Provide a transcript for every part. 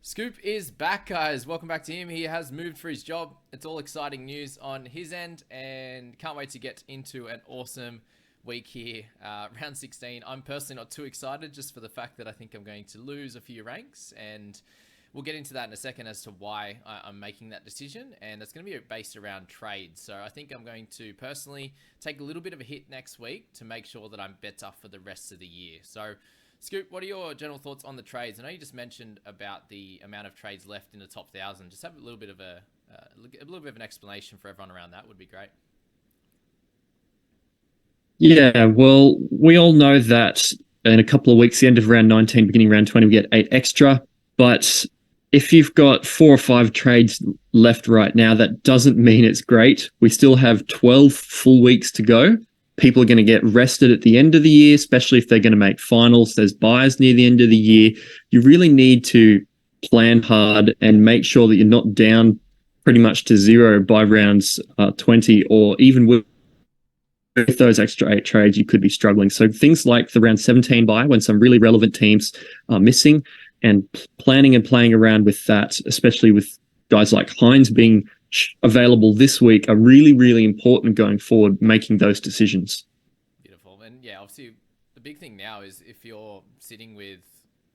Scoop is back, guys. Welcome back to him. He has moved for his job. It's all exciting news on his end, and can't wait to get into an awesome week here. Round 16. I'm personally not too excited, just for the fact that I think I'm going to lose a few ranks, and we'll get into that in a second as to why I'm making that decision, and it's going to be based around trades. So I think I'm going to personally take a little bit of a hit next week to make sure that I'm better for the rest of the year. So Scoop, what are your general thoughts on the trades? I know you just mentioned about the amount of trades left in the top 1,000. Just have a little bit of an explanation for everyone around that would be great. Yeah, well, we all know that in a couple of weeks, the end of round 19, beginning round 20, we get 8 extra. But if you've got 4 or 5 trades left right now, that doesn't mean it's great. We still have 12 full weeks to go. People are going to get rested at the end of the year, especially if they're going to make finals. There's buys near the end of the year. You really need to plan hard and make sure that you're not down pretty much to zero by rounds 20, or even with those extra 8 trades, you could be struggling. So things like the round 17 buy, when some really relevant teams are missing, and planning and playing around with that, especially with guys like Hynes being available this week, are really, really important going forward, making those decisions. Beautiful. And yeah, obviously the big thing now is if you're sitting with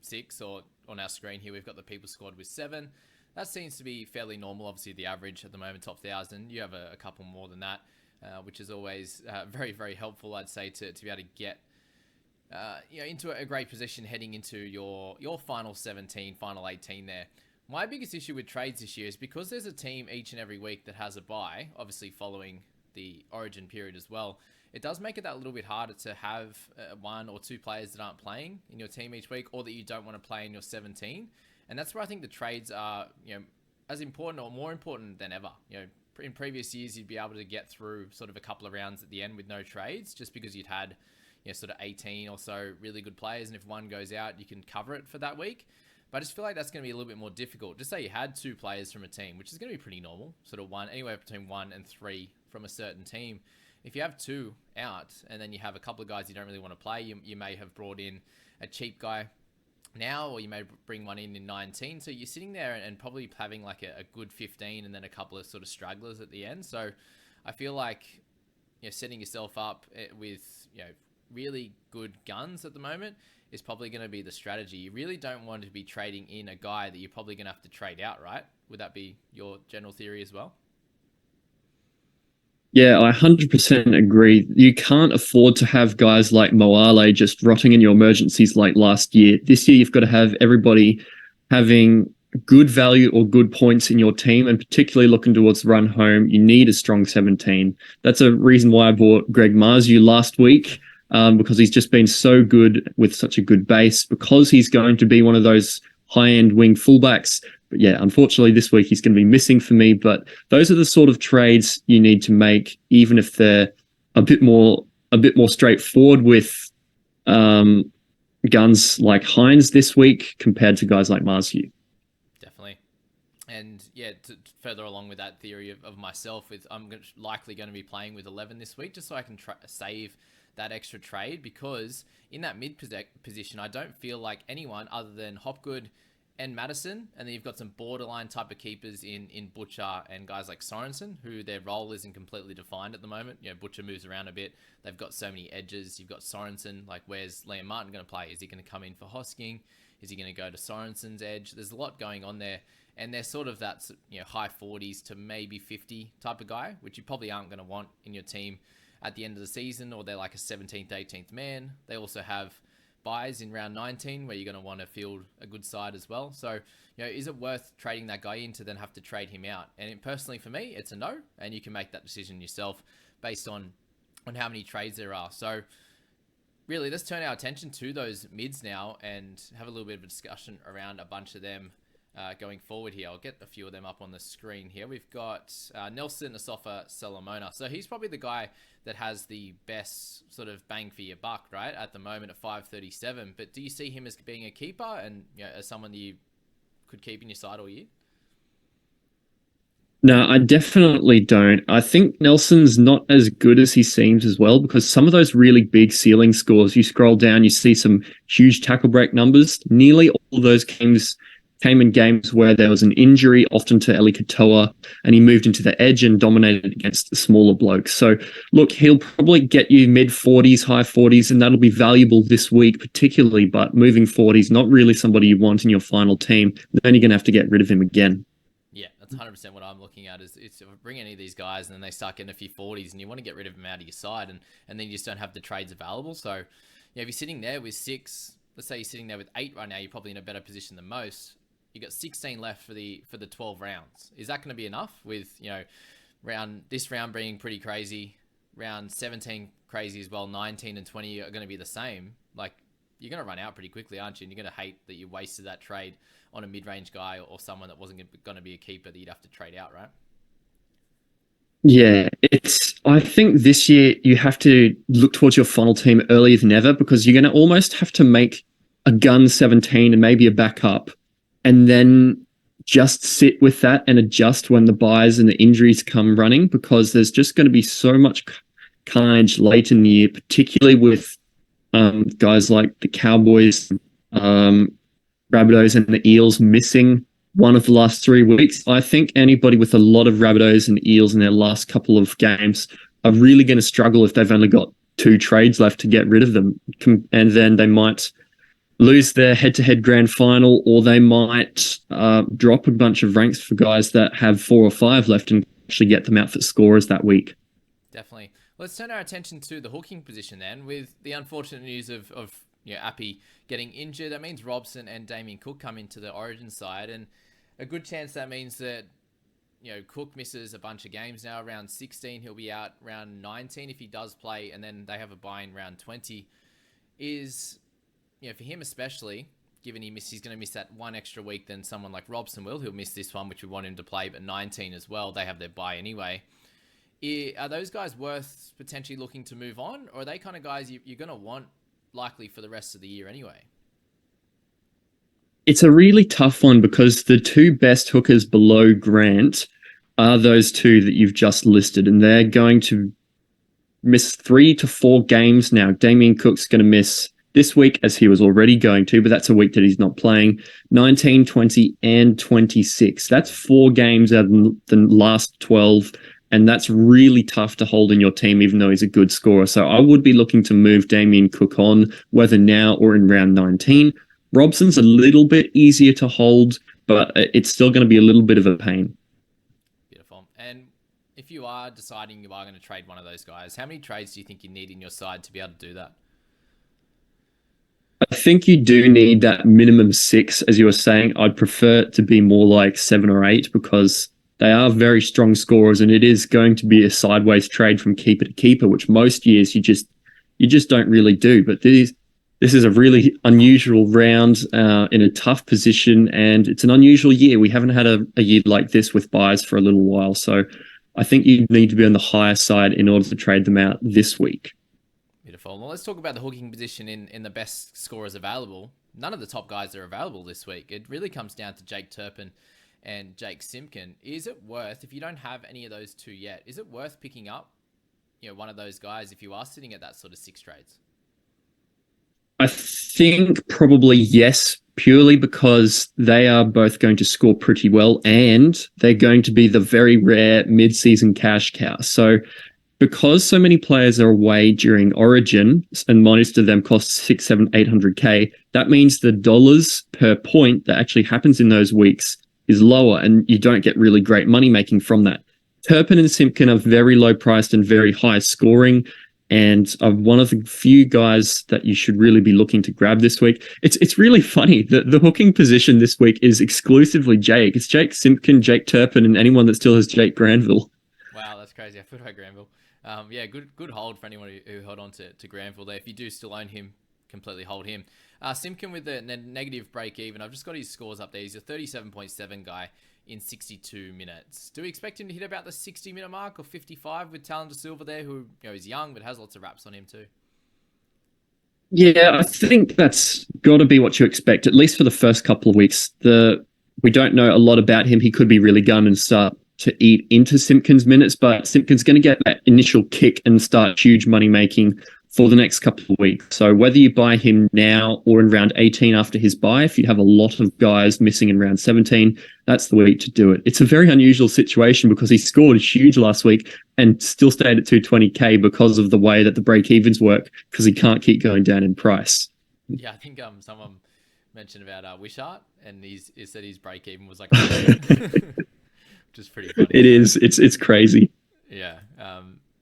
6, or on our screen here, we've got the people squad with 7. That seems to be fairly normal. Obviously the average at the moment, top 1,000. You have a couple more than that. Which is always very, very helpful, I'd say, to be able to get into a great position heading into your final 17, final 18 there. My biggest issue with trades this year is because there's a team each and every week that has a bye, obviously following the origin period as well. It does make it that little bit harder to have 1 or 2 players that aren't playing in your team each week, or that you don't want to play in your 17. And that's where I think the trades are, as important or more important than ever. In previous years, you'd be able to get through sort of a couple of rounds at the end with no trades, just because you'd had, sort of 18 or so really good players. And if one goes out, you can cover it for that week. But I just feel like that's going to be a little bit more difficult. Just say you had 2 players from a team, which is going to be pretty normal, sort of anywhere between 1 and 3 from a certain team. If you have 2 out, and then you have a couple of guys you don't really want to play, you may have brought in a cheap guy now, or you may bring one in 19. So you're sitting there and probably having like a good 15, and then a couple of sort of stragglers at the end. So I feel like setting yourself up with really good guns at the moment is probably going to be the strategy. You really don't want to be trading in a guy that you're probably going to have to trade out, right? Would that be your general theory as well? Yeah, I 100% agree. You can't afford to have guys like Moale just rotting in your emergencies like last year. This year, you've got to have everybody having good value or good points in your team, and particularly looking towards the run home, you need a strong 17. That's a reason why I bought Greg Marzu last week, because he's just been so good with such a good base, because he's going to be one of those high-end wing fullbacks. But yeah, unfortunately, this week he's going to be missing for me. But those are the sort of trades you need to make, even if they're a bit more straightforward with guns like Hynes this week compared to guys like Marzu. Definitely. And yeah, further along with that theory of myself, I'm likely going to be playing with 11 this week, just so I can save that extra trade, because in that mid position, I don't feel like anyone other than Hopgood and Madison, and then you've got some borderline type of keepers in Butcher and guys like Sorensen, who their role isn't completely defined at the moment. Butcher moves around a bit. They've got so many edges. You've got Sorensen, like where's Liam Martin going to play? Is he going to come in for Hosking? Is he going to go to Sorensen's edge? There's a lot going on there, and they're sort of that high 40s to maybe 50 type of guy, which you probably aren't going to want in your team at the end of the season, or they're like a 17th, 18th man. They also have buys in round 19 where you're going to want to field a good side as well. So, is it worth trading that guy in to then have to trade him out? And personally for me, it's a no, and you can make that decision yourself based on how many trades there are. So really, let's turn our attention to those mids now and have a little bit of a discussion around a bunch of them going forward here. I'll get a few of them up on the screen here. We've got Nelson Asofa-Solomona. So he's probably the guy that has the best sort of bang for your buck, right, at the moment at 537. But do you see him as being a keeper and as someone that you could keep in your side all year? No, I definitely don't. I think Nelson's not as good as he seems as well, because some of those really big ceiling scores, you scroll down, you see some huge tackle break numbers. Nearly all those games came in games where there was an injury, often to Eli Katoa, and he moved into the edge and dominated against the smaller blokes. So, look, he'll probably get you mid-40s, high 40s, and that'll be valuable this week particularly, but moving forward, he's not really somebody you want in your final team. Then you're going to have to get rid of him again. Yeah, that's 100% what I'm looking at. Is if I bring any of these guys and then they start getting a few 40s and you want to get rid of them out of your side, and then you just don't have the trades available. So, if you're sitting there with 6, let's say you're sitting there with 8 right now, you're probably in a better position than most. You got 16 left for the 12 rounds. Is that going to be enough? With this round being pretty crazy, round 17 crazy as well. 19 and 20 are going to be the same. Like, you're going to run out pretty quickly, aren't you? And you're going to hate that you wasted that trade on a mid-range guy or someone that wasn't going to be a keeper that you'd have to trade out, right? Yeah, I think this year you have to look towards your final team earlier than ever, because you're going to almost have to make a gun 17 and maybe a backup, and then just sit with that and adjust when the buys and the injuries come running, because there's just going to be so much carnage late in the year, particularly with guys like the Cowboys, Rabbitohs and the Eels missing one of the last 3 weeks. I think anybody with a lot of Rabbitohs and Eels in their last couple of games are really going to struggle if they've only got 2 trades left to get rid of them. And then they might lose their head-to-head grand final, or they might drop a bunch of ranks for guys that have 4 or 5 left and actually get them out for scorers that week. Definitely. Let's turn our attention to the hooking position then, with the unfortunate news of Appy getting injured. That means Robson and Damien Cook come into the Origin side, and a good chance that means that Cook misses a bunch of games now. Round 16, he'll be out. Round 19, if he does play, and then they have a bye in round 20, is for him especially, given he's going to miss that 1 extra week than someone like Robson will. He'll miss this one, which we want him to play, but 19 as well. They have their bye anyway. Are those guys worth potentially looking to move on, or are they kind of guys you're going to want likely for the rest of the year anyway? It's a really tough one, because the 2 best hookers below Grant are those 2 that you've just listed, and they're going to miss 3 to 4 games now. Damien Cook's going to miss this week, as he was already going to, but that's a week that he's not playing. 19, 20, and 26. That's 4 games out of the last 12, and that's really tough to hold in your team, even though he's a good scorer. So I would be looking to move Damien Cook on, whether now or in round 19. Robson's a little bit easier to hold, but it's still going to be a little bit of a pain. Beautiful. And if you are deciding you are going to trade one of those guys, how many trades do you think you need in your side to be able to do that? I think you do need that minimum 6, as you were saying. I'd prefer it to be more like 7 or 8, because they are very strong scorers, and it is going to be a sideways trade from keeper to keeper, which most years you just don't really do. But this is a really unusual round in a tough position, and it's an unusual year. We haven't had a year like this with buys for a little while, so I think you need to be on the higher side in order to trade them out this week. Beautiful. Well, let's talk about the hooking position in the best scorers available. None of the top guys are available this week. It really comes down to Jake Turpin and Jake Simpkin. Is it worth, if you don't have any of those 2 yet, is it worth picking up one of those guys if you are sitting at that sort of 6 trades? I think probably yes, purely because they are both going to score pretty well, and they're going to be the very rare mid-season cash cow. So because so many players are away during Origin, and most of them cost 600, 700, 800K, that means the dollars per point that actually happens in those weeks is lower, and you don't get really great money making from that. Turpin and Simpkin are very low priced and very high scoring, and are one of the few guys that you should really be looking to grab this week. It's really funny that the hooking position this week is exclusively Jake. It's Jake Simpkin, Jake Turpin, and anyone that still has Jake Granville. Wow, that's crazy. I forgot about Granville. Yeah, good hold for anyone who held on to Granville there. If you do still own him, completely hold him. Simpkin with the negative break even. I've just got his scores up there. He's a 37.7 guy in 62 minutes. Do we expect him to hit about the 60-minute mark or 55 with Talon De Silva there, who is young but has lots of raps on him too? Yeah, I think that's got to be what you expect, at least for the first couple of weeks. We don't know a lot about him. He could be really gun and start to eat into Simpkin's minutes, but Simpkin's going to get that initial kick and start huge money making for the next couple of weeks. So whether you buy him now or in round 18 after his buy, if you have a lot of guys missing in round 17, that's the week to do it. It's a very unusual situation because he scored huge last week and still stayed at 220k because of the way that the break-evens work, because he can't keep going down in price. Yeah, I think someone mentioned about Wishart, and he said his break-even was like which is pretty funny. It is. It's crazy. Yeah.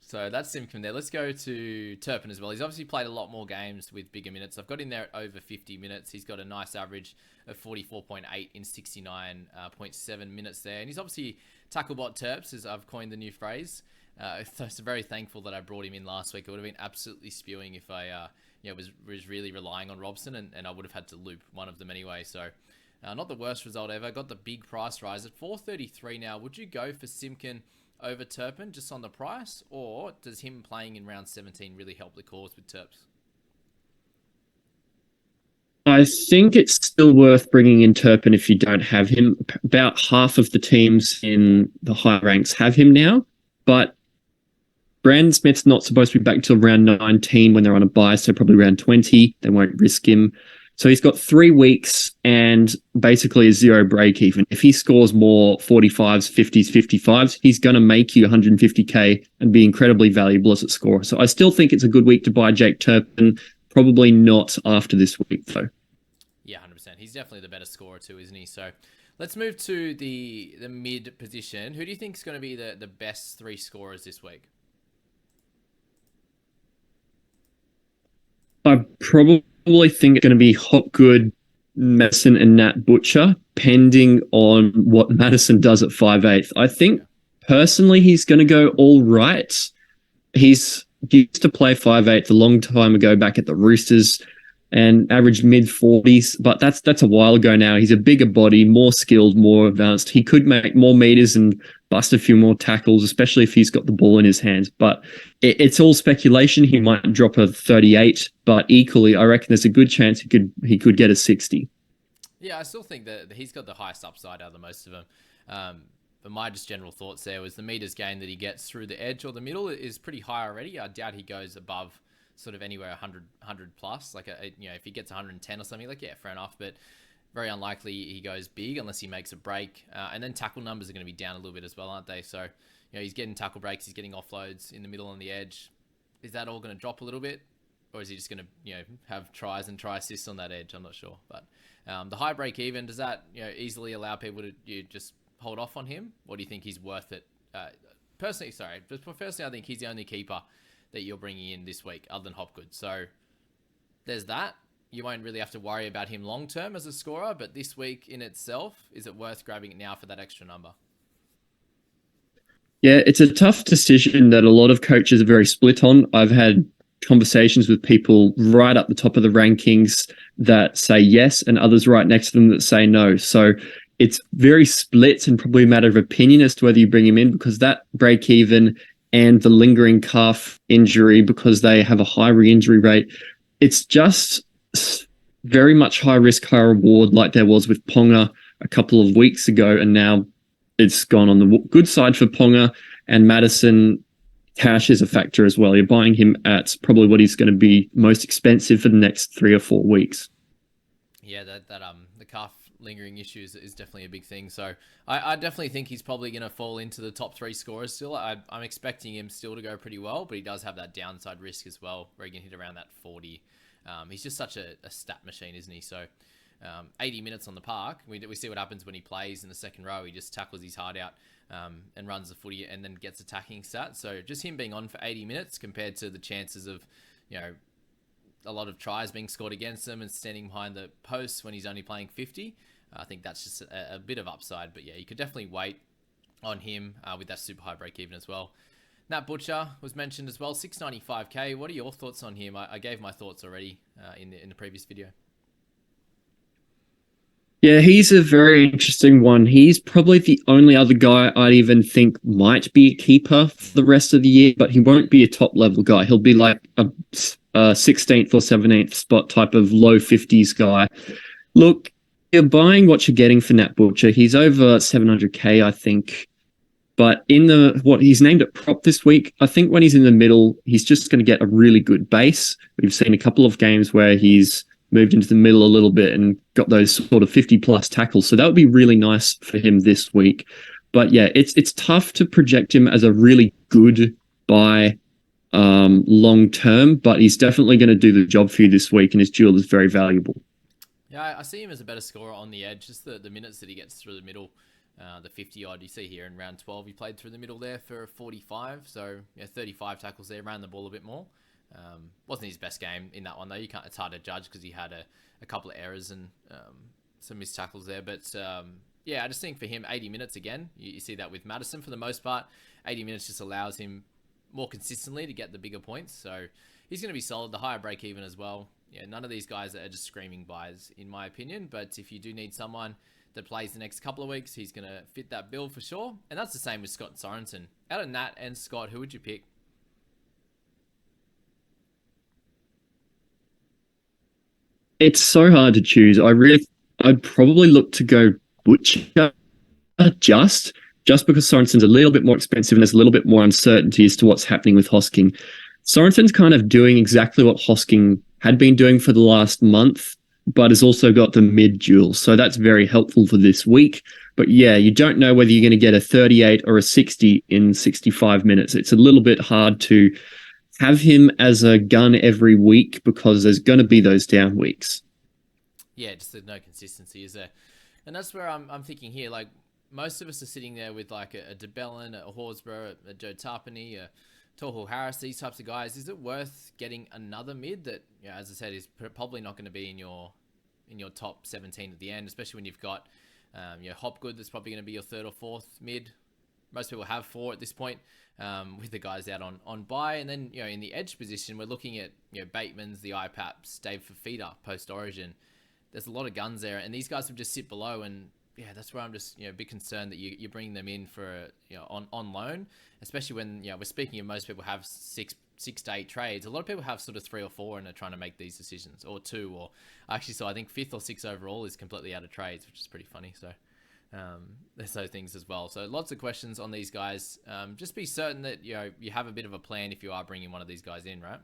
So that's Simpkin there. Let's go to Turpin as well. He's obviously played a lot more games with bigger minutes. I've got him there at over 50 minutes. He's got a nice average of 44.8 in 69.7 minutes there. And he's obviously tacklebot Terps, as I've coined the new phrase. So I'm very thankful that I brought him in last week. It would have been absolutely spewing if I was really relying on Robson, and I would have had to loop one of them anyway. So not the worst result ever. Got the big price rise at 4.33 now. Would you go for Simpkin over Turpin just on the price, or does him playing in round 17 really help the cause with Terps? I think it's still worth bringing in Turpin if you don't have him. About half of the teams in the high ranks have him now, but Brandon Smith's not supposed to be back till round 19 when they're on a bye, so probably round 20. They won't risk him. So he's got 3 weeks and basically a zero break even. If he scores more 45s, 50s, 55s, he's going to make you 150k and be incredibly valuable as a scorer. So I still think it's a good week to buy Jake Turpin. Probably not after this week, though. Yeah, 100%. He's definitely the better scorer too, isn't he? So let's move to the mid position. Who do you think is going to be the best 3 scorers this week? I probably think it's going to be Hopgood, Madison, and Nat Butcher, pending on what Madison does at 5'8". I think personally he's going to go all right. He's used to play 5'8" a long time ago back at the Roosters and averaged mid-40s, but that's a while ago now. He's a bigger body, more skilled, more advanced. He could make more meters and bust a few more tackles, especially if he's got the ball in his hands. But it's all speculation. He might drop a 38, but equally, I reckon there's a good chance he could get a 60. Yeah, I still think that he's got the highest upside out of the most of them. But my just general thoughts there was the meters gain that he gets through the edge or the middle is pretty high already. I doubt he goes above sort of anywhere 100 plus. Like, if he gets 110 or something, like, yeah, fair enough. But very unlikely he goes big unless he makes a break. And then tackle numbers are going to be down a little bit as well, aren't they? So, he's getting tackle breaks, he's getting offloads in the middle and the edge. Is that all going to drop a little bit? Or is he just going to, have tries and try assists on that edge? I'm not sure. But the high break even, does that, easily allow people to just hold off on him? Or do you think he's worth it? Personally, I think he's the only keeper that you're bringing in this week other than Hopgood. So there's that. You won't really have to worry about him long term as a scorer, but this week in itself, is it worth grabbing it now for that extra number? Yeah, it's a tough decision that a lot of coaches are very split on. I've had conversations with people right up the top of the rankings that say yes, and others right next to them that say no. So it's very split and probably a matter of opinion as to whether you bring him in, because that break even and the lingering calf injury, because they have a high re-injury rate, it's just very much high risk, high reward, like there was with Ponga a couple of weeks ago, and now it's gone on the good side for Ponga. And Madison, cash is a factor as well. You're buying him at probably what he's going to be most expensive for the next 3 or 4 weeks. Yeah, the calf lingering issues is definitely a big thing. So I definitely think he's probably going to fall into the top 3 scorers still. I'm expecting him still to go pretty well, but he does have that downside risk as well, where he can hit around that 40. He's just such a stat machine, isn't he? So 80 minutes on the park, we see what happens when he plays in the second row. He just tackles his heart out and runs the footy and then gets attacking stats. So just him being on for 80 minutes compared to the chances of, a lot of tries being scored against him and standing behind the posts when he's only playing 50. I think that's just a bit of upside. But yeah, you could definitely wait on him with that super high break even as well. Nat Butcher was mentioned as well, 695k. What are your thoughts on him? I gave my thoughts already in the previous video. Yeah, he's a very interesting one. He's probably the only other guy I'd even think might be a keeper for the rest of the year, but he won't be a top-level guy. He'll be like a 16th or 17th spot type of low 50s guy. Look, you're buying what you're getting for Nat Butcher. He's over 700k, I think. But in the what he's named at prop this week, I think when he's in the middle, he's just going to get a really good base. We've seen a couple of games where he's moved into the middle a little bit and got those sort of 50 plus tackles. So that would be really nice for him this week. But yeah, it's tough to project him as a really good buy long term, but he's definitely going to do the job for you this week, and his duel is very valuable. Yeah, I see him as a better scorer on the edge. Just the minutes that he gets through the middle, the 50 odd you see here in round 12, he played through the middle there for 45. So yeah, 35 tackles there, ran the ball a bit more. Wasn't his best game in that one though. It's hard to judge because he had a couple of errors and some missed tackles there. But yeah, I just think for him, 80 minutes again. You see that with Madison for the most part. 80 minutes just allows him more consistently to get the bigger points. So he's going to be solid. The higher break even as well. Yeah, none of these guys are just screaming buys in my opinion. But if you do need someone that plays the next couple of weeks, he's going to fit that bill for sure. And that's the same with Scott Sorensen. Out of Nat and Scott, who would you pick? It's so hard to choose. I'd probably look to go Butcher just just because Sorensen's a little bit more expensive and there's a little bit more uncertainty as to what's happening with Hosking. Sorensen's kind of doing exactly what Hosking had been doing for the last month, but has also got the mid duel. So that's very helpful for this week. But yeah, you don't know whether you're going to get a 38 or a 60 in 65 minutes. It's a little bit hard to have him as a gun every week because there's going to be those down weeks. Yeah, just there's no consistency, is there? And that's where I'm thinking here. Like most of us are sitting there with like a DeBellin, a Horsburgh, a Joe Tarpany, a Tohu Harris, these types of guys. Is it worth getting another mid that, yeah, as I said, is probably not going to be in your top 17 at the end, especially when you've got Hopgood that's probably going to be your third or fourth mid. Most people have four at this point, with the guys out on bye. And then, in the edge position, we're looking at, Bateman's, the IPAPs, Dave Fafita, post-Origin. There's a lot of guns there, and these guys would just sit below. And yeah, that's where I'm just, a bit concerned that you're bringing them in for, on loan, especially when, we're speaking of most people have six to eight trades. A lot of people have sort of 3 or 4 and are trying to make these decisions, or 2, or actually, so I think 5th or 6th overall is completely out of trades, which is pretty funny. So there's those things as well. So lots of questions on these guys. Just be certain that, you have a bit of a plan if you are bringing one of these guys in, right?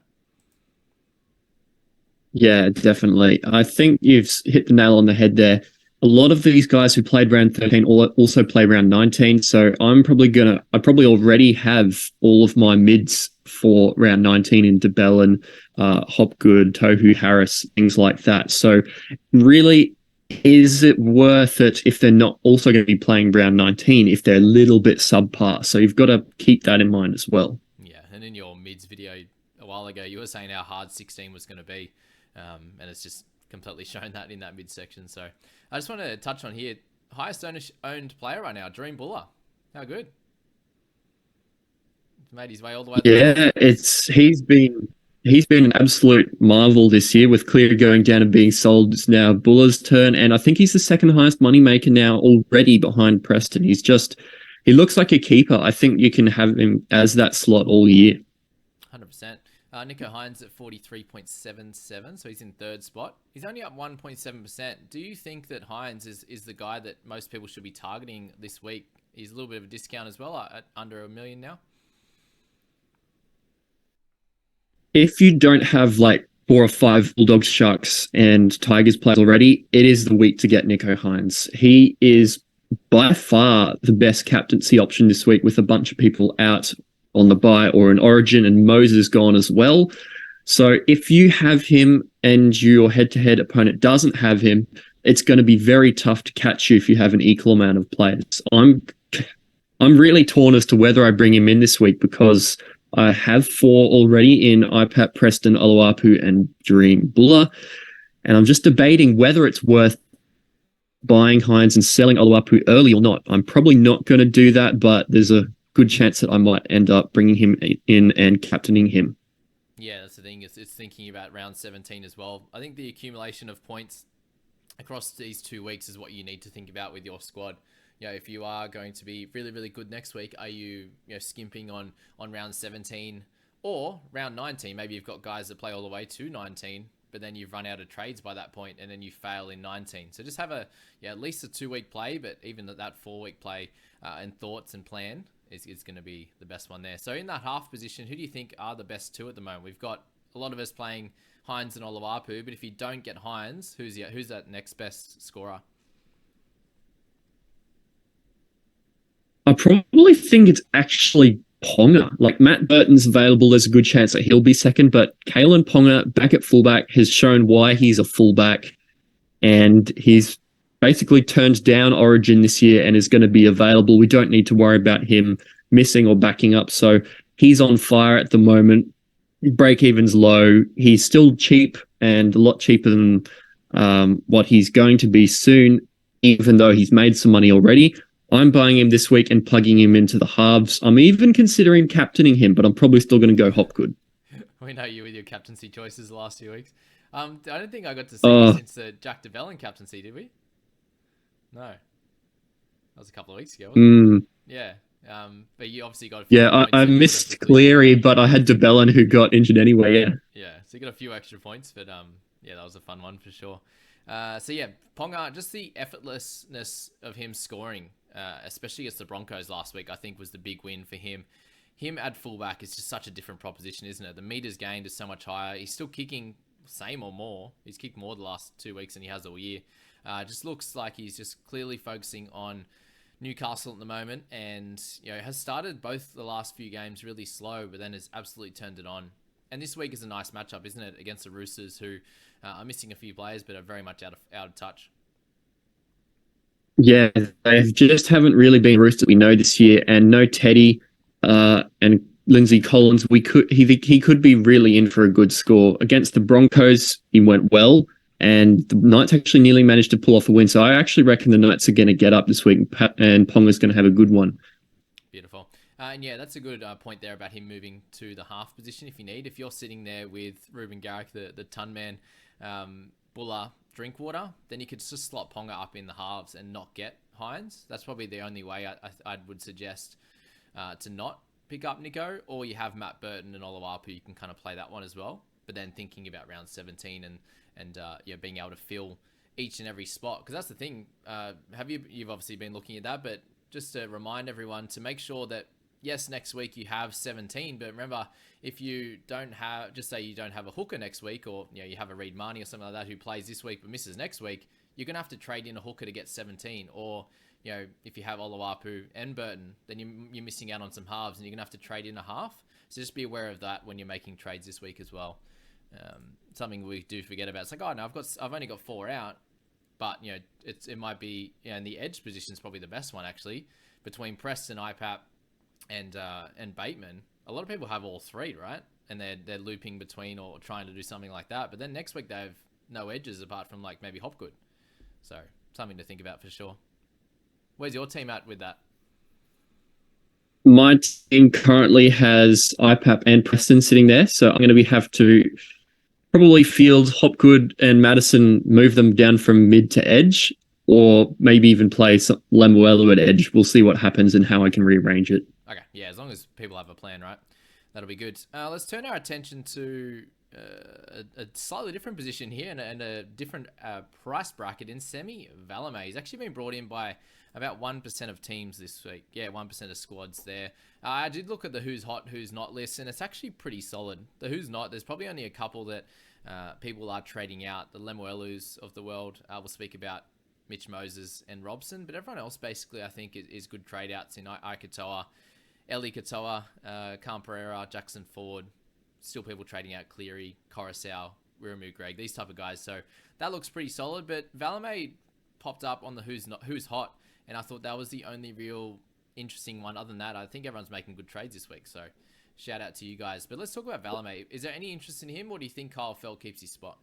Yeah, definitely. I think you've hit the nail on the head there. A lot of these guys who played round 13 also play round 19. So I probably already have all of my mids for round 19 in DeBellin, Hopgood, Tohu Harris, things like that. So really, is it worth it if they're not also going to be playing round 19 if they're a little bit subpar? So you've got to keep that in mind as well. Yeah, and in your mids video a while ago, you were saying how hard 16 was going to be. And it's just completely shown that in that midsection. So I just want to touch on here, highest owned player right now, Dream Buller. How good? He's made his way all the way. Yeah, he's been an absolute marvel this year with Clear going down and being sold. It's now Buller's turn, and I think he's the second highest moneymaker now already behind Preston. He looks like a keeper. I think you can have him as that slot all year. 100%. Nico Hynes at 43.77, so he's in third spot. He's only up 1.7%. Do you think that Hynes is the guy that most people should be targeting this week? He's a little bit of a discount as well, at under $1 million now. If you don't have like 4 or 5 Bulldogs, Sharks, and Tigers players already, it is the week to get Nico Hynes. He is by far the best captaincy option this week with a bunch of people out on the bye or an Origin, and Moses gone as well. So if you have him and your head-to-head opponent doesn't have him, it's going to be very tough to catch you if you have an equal amount of players. I'm really torn as to whether I bring him in this week because I have 4 already in IPAP, Preston, Oluwapu, and Dream Buller, and I'm just debating whether it's worth buying Hynes and selling Oluwapu early or not. I'm probably not going to do that, but there's a good chance that I might end up bringing him in and captaining him. Yeah, that's the thing. It's thinking about round 17 as well. I think the accumulation of points across these 2 weeks is what you need to think about with your squad. If you are going to be really, really good next week, are you, skimping on round 17 or round 19? Maybe you've got guys that play all the way to 19. but then you've run out of trades by that point, and then you fail in 19. So just have at least a 2-week play, but even that 4-week play and thoughts and plan is going to be the best one there. So in that half position, who do you think are the best two at the moment? We've got a lot of us playing Hynes and Oluwapu, but if you don't get Hynes, who's that next best scorer? I probably think it's actually Ponga. Like, Matt Burton's available, there's a good chance that he'll be second, but Kalen Ponga back at fullback has shown why he's a fullback, and he's basically turned down Origin this year and is going to be available. We don't need to worry about him missing or backing up, so he's on fire at the moment. Break-even's low. He's still cheap and a lot cheaper than what he's going to be soon, even though he's made some money already. I'm buying him this week and plugging him into the halves. I'm even considering captaining him, but I'm probably still going to go Hopgood. We know you with your captaincy choices the last 2 weeks. I don't think I got to see you since the Jack DeBellin captaincy, did we? No. That was a couple of weeks ago, wasn't it? Yeah. But you obviously got a few points. I missed Cleary, but I had DeBellin who got injured anyway, yeah. Yeah, so you got a few extra points, but that was a fun one for sure. Ponga, just the effortlessness of him scoring, especially against the Broncos last week, I think was the big win for him. Him at fullback is just such a different proposition, isn't it? The meters gained is so much higher. He's still kicking same or more. He's kicked more the last 2 weeks than he has all year. Just looks like he's just clearly focusing on Newcastle at the moment, and has started both the last few games really slow, but then has absolutely turned it on. And this week is a nice matchup, isn't it, against the Roosters, who are missing a few players but are very much out of touch. Yeah, they just haven't really been Roosters we know this year, and no Teddy and Lindsay Collins. He could be really in for a good score. Against the Broncos, he went well, and the Knights actually nearly managed to pull off a win. So I actually reckon the Knights are going to get up this week, and Ponga's going to have a good one. Beautiful. And that's a good point there about him moving to the half position if you need. If you're sitting there with Ruben Garrick, the ton man, Buller, Drinkwater, then you could just slot Ponga up in the halves and not get Hynes. That's probably the only way I would suggest to not pick up Nico. Or you have Matt Burton and Oluwapu, you can kind of play that one as well. But then thinking about round 17 and being able to fill each and every spot. Because that's the thing. You've obviously been looking at that, but just to remind everyone to make sure that, yes, next week you have 17, but remember, if you don't have, just say you don't have a hooker next week, or you have a Reed Marnie or something like that who plays this week but misses next week, you're going to have to trade in a hooker to get 17. Or, if you have Oluwapu and Burton, then you're missing out on some halves and you're going to have to trade in a half. So just be aware of that when you're making trades this week as well. Something we do forget about. It's like, oh no, I've only got 4 out, but it might be, in the edge position is probably the best one actually, between Preston, IPAP, and Bateman. A lot of people have all 3, right? And they're looping between or trying to do something like that. But then next week they have no edges apart from like maybe Hopgood. So something to think about for sure. Where's your team at with that? My team currently has IPAP and Preston sitting there, so I'm going to have to probably field Hopgood and Madison, move them down from mid to edge, or maybe even play Lemuelu at edge. We'll see what happens and how I can rearrange it. Okay, yeah, as long as people have a plan, right? That'll be good. Let's turn our attention to a slightly different position here and a different price bracket in Semi Valemei. He's actually been brought in by about 1% of teams this week. Yeah, 1% of squads there. I did look at the who's hot, who's not list, and it's actually pretty solid. The who's not, there's probably only a couple that people are trading out. The Lemuelus of the world, we'll speak about Mitch Moses and Robson, but everyone else basically I think is good trade outs in Aikatoa, Eli Katoa, Cam Pereira, Jackson Ford. Still people trading out Cleary, Coruscant, Wiramu Greg, these type of guys. So that looks pretty solid, but Valemei popped up on the who's hot, and I thought that was the only real interesting one. Other than that, I think everyone's making good trades this week, so shout out to you guys. But let's talk about Valemei. Is there any interest in him, or do you think Kyle Feld keeps his spot?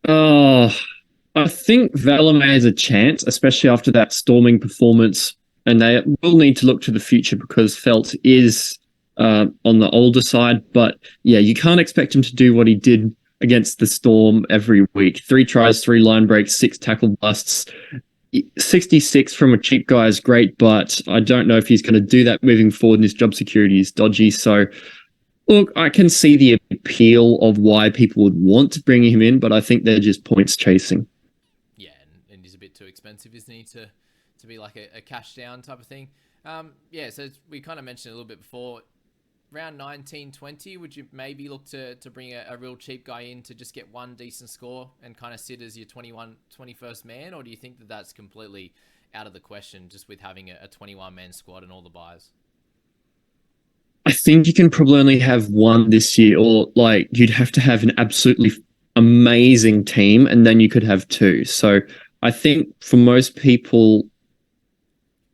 I think Valemei has a chance, especially after that storming performance, and they will need to look to the future because Felt is on the older side. But yeah, you can't expect him to do what he did against the Storm every week. 3 tries, 3 line breaks, 6 tackle busts. 66 from a cheap guy is great, but I don't know if he's going to do that moving forward, and his job security is dodgy. So Look, I can see the appeal of why people would want to bring him in, but I think they're just points chasing. Yeah, and he's a bit too expensive, isn't he, to be like a cash down type of thing. Yeah, so we kind of mentioned a little bit before. Round 19, 20, would you maybe look to bring a real cheap guy in to just get one decent score and kind of sit as your 21st man? Or do you think that that's completely out of the question just with having a 21-man squad and all the buys? I think you can probably only have one this year, or like you'd have to have an absolutely amazing team, and then you could have two. So I think for most people,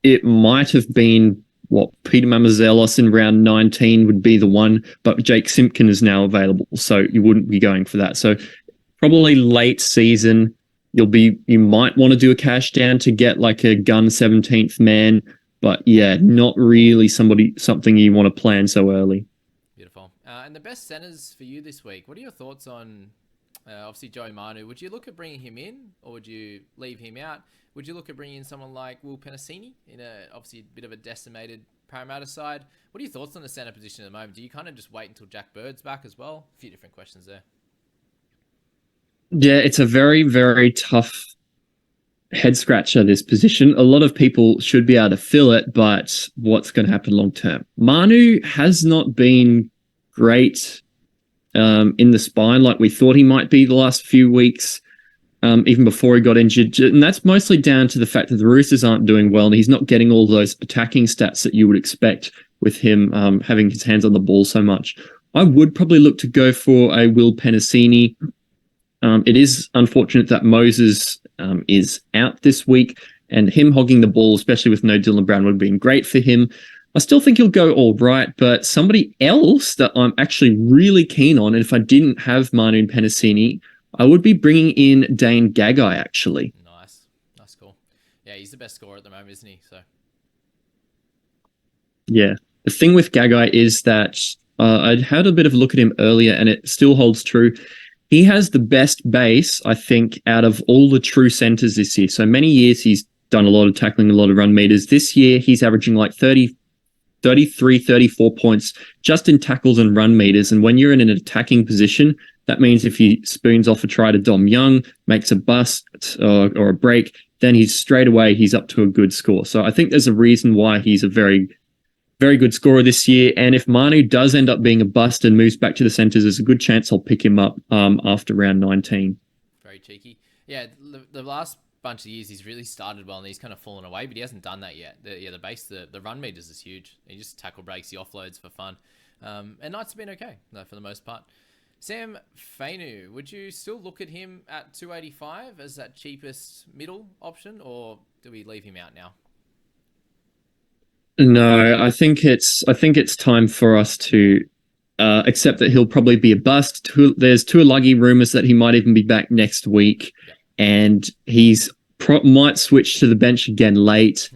it might have been what Peter Mamouzelos in round 19 would be the one, but Jake Simpkin is now available, so you wouldn't be going for that. So probably late season, you might want to do a cash down to get like a gun 17th man. But yeah, not really something you want to plan so early. Beautiful. And the best centers for you this week, what are your thoughts on, obviously, Joey Manu? Would you look at bringing him in or would you leave him out? Would you look at bringing in someone like Will Penasini in obviously a bit of a decimated Parramatta side? What are your thoughts on the center position at the moment? Do you kind of just wait until Jack Bird's back as well? A few different questions there. Yeah, it's a very, very tough head scratcher, this position. A lot of people should be able to fill it, but what's going to happen long term? Manu has not been great in the spine like we thought he might be the last few weeks, even before he got injured. And that's mostly down to the fact that the Roosters aren't doing well and he's not getting all those attacking stats that you would expect with him having his hands on the ball so much. I would probably look to go for a Will Penasini. It is unfortunate that Moses is out this week, and him hogging the ball, especially with no Dylan Brown, would have been great for him. I still think he'll go all right, but somebody else that I'm actually really keen on, and if I didn't have Manu and Penasini, I would be bringing in Dane Gagai, actually. Nice. That's cool. Yeah, he's the best scorer at the moment, isn't he? So. Yeah. The thing with Gagai is that I'd had a bit of a look at him earlier, and it still holds true. He has the best base, I think, out of all the true centers this year. So many years he's done a lot of tackling, a lot of run meters. This year he's averaging like 33, 34 points just in tackles and run meters. And when you're in an attacking position, that means if he spoons off a try to Dom Young, makes a bust or a break, then he's up to a good score. So I think there's a reason why he's a very good scorer this year. And if Manu does end up being a bust and moves back to the centres, there's a good chance I'll pick him up after round 19. Very cheeky. Yeah, the last bunch of years he's really started well and he's kind of fallen away, but he hasn't done that yet. The base, the run meters is huge. He just tackle breaks, he offloads for fun. And Knights have been okay, for the most part. Sam Fainu, would you still look at him at 285 as that cheapest middle option, or do we leave him out now? No, I think it's time for us to accept that he'll probably be a bust. There's Tuilagi rumors that he might even be back next week, and he's might switch to the bench again late.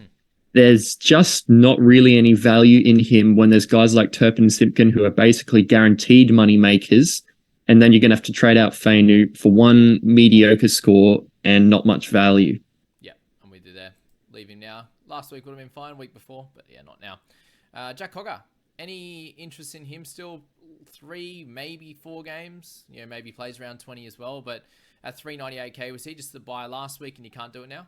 There's just not really any value in him when there's guys like Turpin and Simpkin who are basically guaranteed money makers, and then you're going to have to trade out Fainu for one mediocre score and not much value. Yeah, I'm with you there. Leave him now. Last week would have been fine, week before, but yeah, not now. Jack Cogger, any interest in him still? 3, maybe 4 games. Maybe plays around 20 as well, but at 398k, was he just the buy last week and you can't do it now?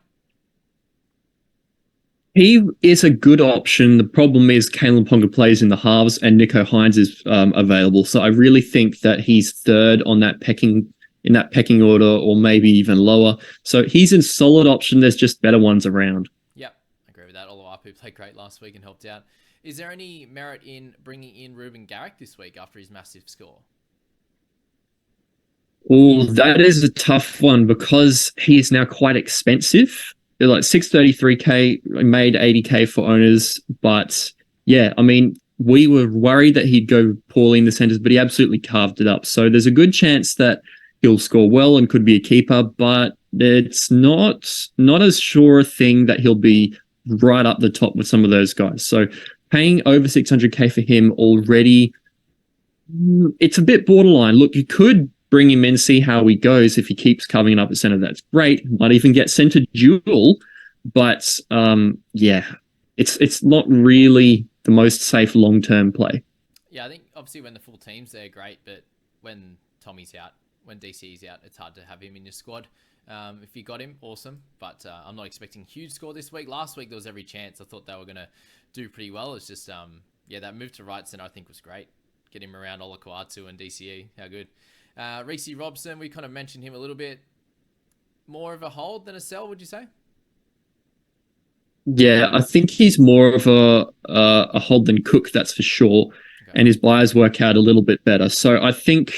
He is a good option. The problem is Kalen Ponga plays in the halves and Nico Hynes is available. So I really think that he's third on that pecking order, or maybe even lower. So he's a solid option. There's just better ones around. That Oluwapu played great last week and helped out. Is there any merit in bringing in Ruben Garrick this week after his massive score? Oh, that is a tough one because he's now quite expensive. They're like 633k, made 80k for owners. But yeah, I mean, we were worried that he'd go poorly in the centres, but he absolutely carved it up. So there's a good chance that he'll score well and could be a keeper, but it's not as sure a thing that he'll be right up the top with some of those guys. So paying over 600k for him already, it's a bit borderline. Look, you could bring him in, see how he goes. If he keeps covering up at centre, that's great. Might even get centre dual. But yeah, it's not really the most safe long-term play. Yeah, I think obviously when the full team's there, great, but when Tommy's out, when DC's out, it's hard to have him in your squad. If you got him, awesome, but I'm not expecting huge score this week. Last week there was every chance. I thought they were going to do pretty well. It's just, that move to right centre I think was great. Get him around Olakuatu and DCE, how good. Reece Robson, we kind of mentioned him a little bit. More of a hold than a sell, would you say? Yeah, I think he's more of a hold than Cook, that's for sure. Okay. And his buyers work out a little bit better. So I think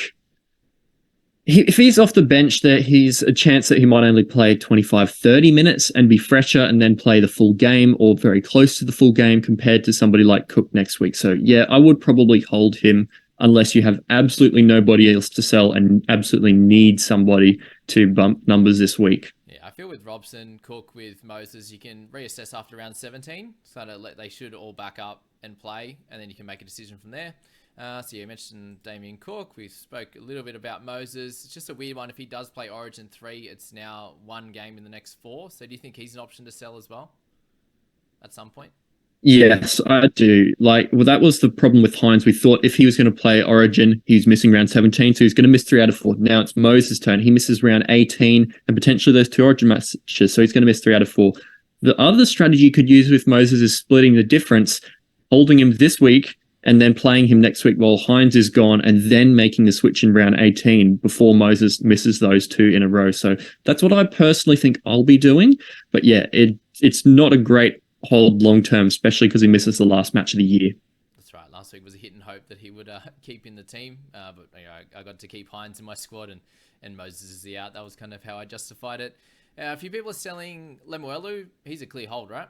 if he's off the bench, there he's a chance that he might only play 25, 30 minutes and be fresher and then play the full game or very close to the full game compared to somebody like Cook next week. So yeah, I would probably hold him unless you have absolutely nobody else to sell and absolutely need somebody to bump numbers this week. Yeah, I feel with Robson, Cook, with Moses, you can reassess after round 17. So they should all back up and play, and then you can make a decision from there. So you mentioned Damien Cook. We spoke a little bit about Moses. It's just a weird one. If he does play Origin 3, it's now 1 game in the next 4. So do you think he's an option to sell as well at some point? Yes, I do. That was the problem with Hynes. We thought if he was going to play Origin, he's missing round 17, so he's going to miss 3 out of 4. Now it's Moses' turn. He misses round 18, and potentially those 2 Origin matches, so he's going to miss 3 out of 4. The other strategy you could use with Moses is splitting the difference, holding him this week, and then playing him next week while Hynes is gone, and then making the switch in round 18 before Moses misses those 2 in a row. So that's what I personally think I'll be doing. But yeah, it's not a great hold long term, especially because he misses the last match of the year. That's right. Last week was a hit and hope that he would keep in the team, but I got to keep Hynes in my squad, and Moses is the out. That was kind of how I justified it. A few people are selling Lemuelu. He's a clear hold, right?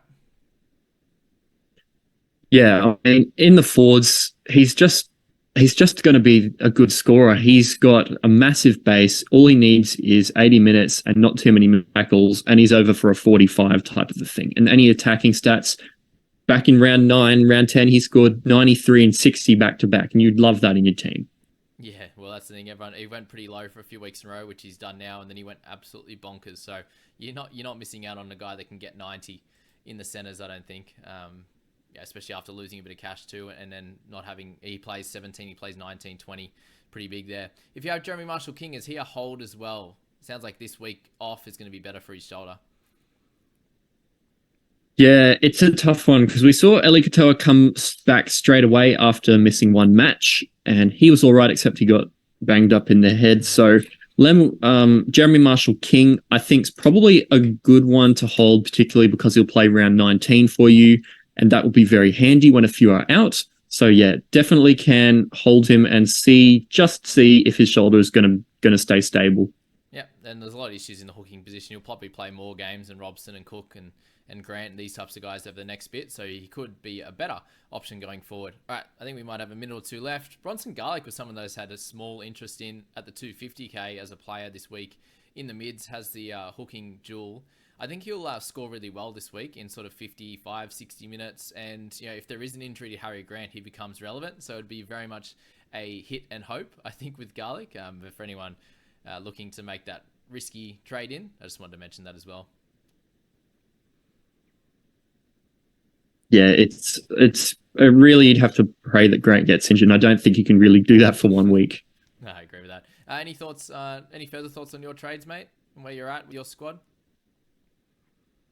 Yeah, I mean, in the forwards, he's just going to be a good scorer. He's got a massive base. All he needs is 80 minutes and not too many tackles, and he's over for a 45 type of a thing. And any attacking stats, back in round 9, round 10, he scored 93 and 60 back to back, and you'd love that in your team. Yeah, well, that's the thing. He went pretty low for a few weeks in a row, which he's done now, and then he went absolutely bonkers. So you're not missing out on a guy that can get 90 in the centers, I don't think. Especially after losing a bit of cash too, and then not having, he plays 17, he plays 19, 20, pretty big there. If you have Jeremy Marshall-King, is he a hold as well? Sounds like this week off is going to be better for his shoulder. Yeah, it's a tough one because we saw Eli Katoa come back straight away after missing 1 match, and he was all right, except he got banged up in the head. So Jeremy Marshall-King, I think, is probably a good one to hold, particularly because he'll play round 19 for you. And that will be very handy when a few are out. So yeah, definitely can hold him and see if his shoulder is going to stay stable. Yeah, and there's a lot of issues in the hooking position. He'll probably play more games than Robson and Cook and Grant and these types of guys over the next bit. So he could be a better option going forward. All right, I think we might have a minute or 2 left. Bronson Garlick was someone those had a small interest in at the 250k as a player this week. In the mids, has the hooking duel. I think he'll score really well this week in sort of 55, 60 minutes. And, if there is an injury to Harry Grant, he becomes relevant. So it'd be very much a hit and hope, I think, with Garlick. But for anyone looking to make that risky trade in, I just wanted to mention that as well. Yeah, it's really, you'd have to pray that Grant gets injured. And I don't think you can really do that for 1 week. No, I agree with that. Any thoughts? Any further thoughts on your trades, mate? And where you're at with your squad?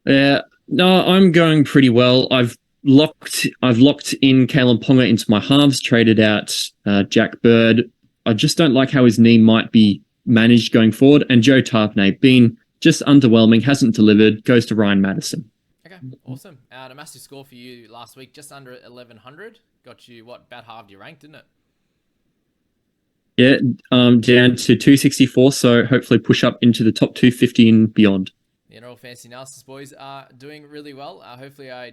Yeah, no, I'm going pretty well. I've locked in Kalen Ponga into my halves, traded out Jack Bird. I just don't like how his knee might be managed going forward. And Joe Tarpney, been just underwhelming, hasn't delivered, goes to Ryan Madison. Okay, awesome. A massive score for you last week, just under 1,100. Got you, about halved your rank, didn't it? Yeah, down to 264, so hopefully push up into the top 250 and beyond. The NRL Fantasy Analysis boys are doing really well. Hopefully I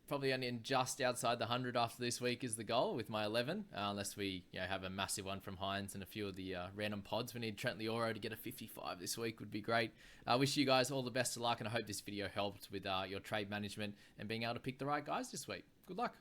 probably only just outside the 100 after this week is the goal with my 11, unless we have a massive one from Hynes and a few of the random pods. We need Trent Leoro to get a 55 this week, would be great. I wish you guys all the best of luck, and I hope this video helped with your trade management and being able to pick the right guys this week. Good luck.